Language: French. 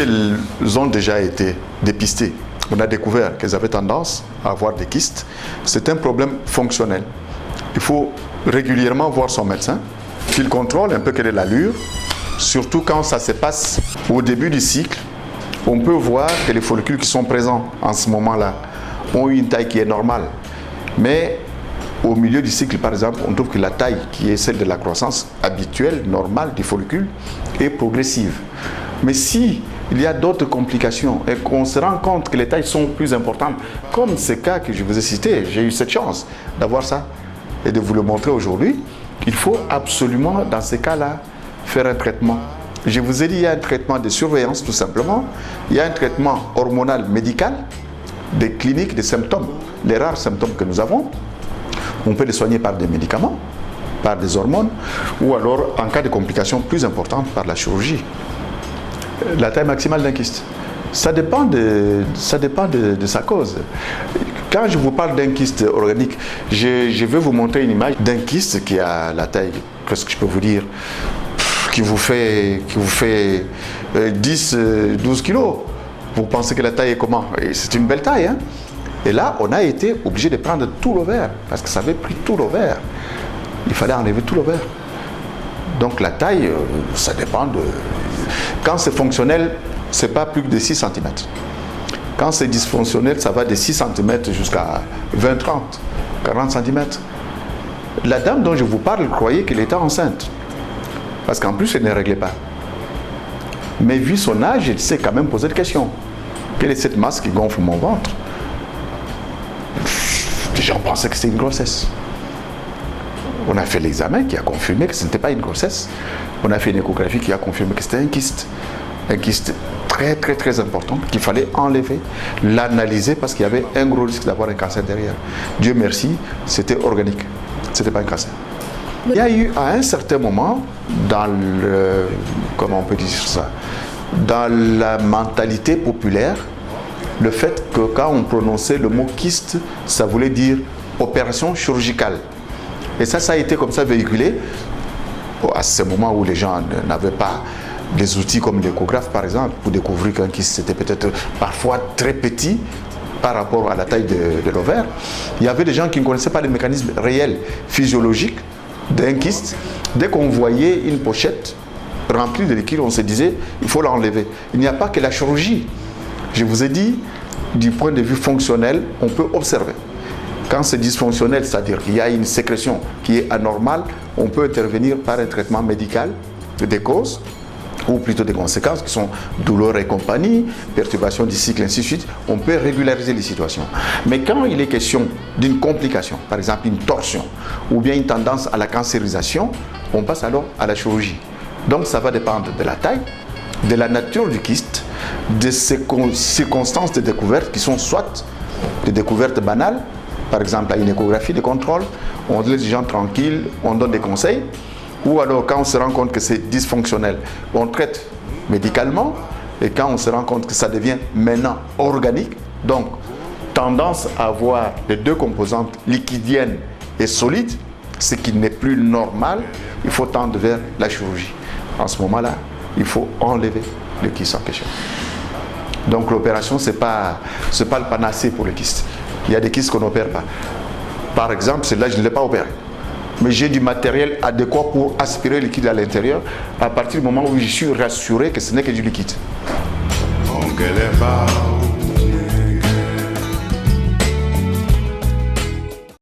elles ont déjà été dépistées, on a découvert qu'elles avaient tendance à avoir des kystes, c'est un problème fonctionnel. Il faut régulièrement voir son médecin, qu'il contrôle un peu quelle est l'allure, surtout quand ça se passe au début du cycle. On peut voir que les follicules qui sont présents en ce moment-là ont une taille qui est normale. Mais au milieu du cycle, par exemple, on trouve que la taille qui est celle de la croissance habituelle, normale du follicule, est progressive. Mais si il y a d'autres complications et qu'on se rend compte que les tailles sont plus importantes, comme ce cas que je vous ai cité, j'ai eu cette chance d'avoir ça et de vous le montrer aujourd'hui, il faut absolument, dans ces cas-là, faire un traitement. Je vous ai dit, il y a un traitement de surveillance, tout simplement. Il y a un traitement hormonal médical, des cliniques, des symptômes, les rares symptômes que nous avons. On peut les soigner par des médicaments, par des hormones, ou alors, en cas de complications plus importantes, par la chirurgie. La taille maximale d'un kyste, ça dépend de sa cause. Quand je vous parle d'un kyste organique, je vais vous montrer une image d'un kyste qui a la taille, qu'est-ce que je peux vous dire, qui vous fait 10-12 kilos. Vous pensez que la taille est comment? C'est une belle taille, hein? Et là, on a été obligé de prendre tout l'ovaire, parce que ça avait pris tout l'ovaire. Il fallait enlever tout l'ovaire. Donc la taille, ça dépend de... Quand c'est fonctionnel, c'est pas plus que de 6 cm. Quand c'est dysfonctionnel, ça va de 6 cm jusqu'à 20, 30, 40 cm. La dame dont je vous parle croyait qu'elle était enceinte. Parce qu'en plus, elle ne réglait pas. Mais vu son âge, elle s'est quand même posé des questions. Quelle est cette masse qui gonfle mon ventre? Les gens pensaient que c'était une grossesse. On a fait l'examen qui a confirmé que ce n'était pas une grossesse. On a fait une échographie qui a confirmé que c'était un kyste. Un kyste très très très important qu'il fallait enlever, l'analyser parce qu'il y avait un gros risque d'avoir un cancer derrière. Dieu merci, c'était organique. Ce n'était pas un cancer. Il y a eu à un certain moment, dans le, comment on peut dire ça, dans la mentalité populaire, le fait que quand on prononçait le mot kyste, ça voulait dire opération chirurgicale. Et ça a été comme ça véhiculé à ce moment où les gens n'avaient pas des outils comme l'échographe par exemple, pour découvrir qu'un kyste c'était peut-être parfois très petit par rapport à la taille de l'ovaire. Il y avait des gens qui ne connaissaient pas les mécanismes réels, physiologiques d'un kyste. Dès qu'on voyait une pochette remplie de liquide, on se disait il faut l'enlever. Il n'y a pas que la chirurgie. Je vous ai dit, du point de vue fonctionnel, on peut observer. Quand c'est dysfonctionnel, c'est-à-dire qu'il y a une sécrétion qui est anormale, on peut intervenir par un traitement médical des causes, ou plutôt des conséquences qui sont douleurs et compagnie, perturbation du cycle, ainsi de suite. On peut régulariser les situations. Mais quand il est question d'une complication, par exemple une torsion, ou bien une tendance à la cancérisation, on passe alors à la chirurgie. Donc ça va dépendre de la taille, de la nature du kyste, de ces circonstances de découverte qui sont soit des découvertes banales, par exemple à une échographie de contrôle, on laisse les gens tranquilles, on donne des conseils, ou alors quand on se rend compte que c'est dysfonctionnel, on traite médicalement, et quand on se rend compte que ça devient maintenant organique, donc tendance à avoir les deux composantes liquidiennes et solides, ce qui n'est plus normal, il faut tendre vers la chirurgie. En ce moment-là, il faut enlever le kyste en question. Donc l'opération, ce n'est pas le panacée pour le kyste. Il y a des kystes qu'on n'opère pas. Par exemple, celle-là, je ne l'ai pas opéré. Mais j'ai du matériel adéquat pour aspirer le liquide à l'intérieur à partir du moment où je suis rassuré que ce n'est que du liquide.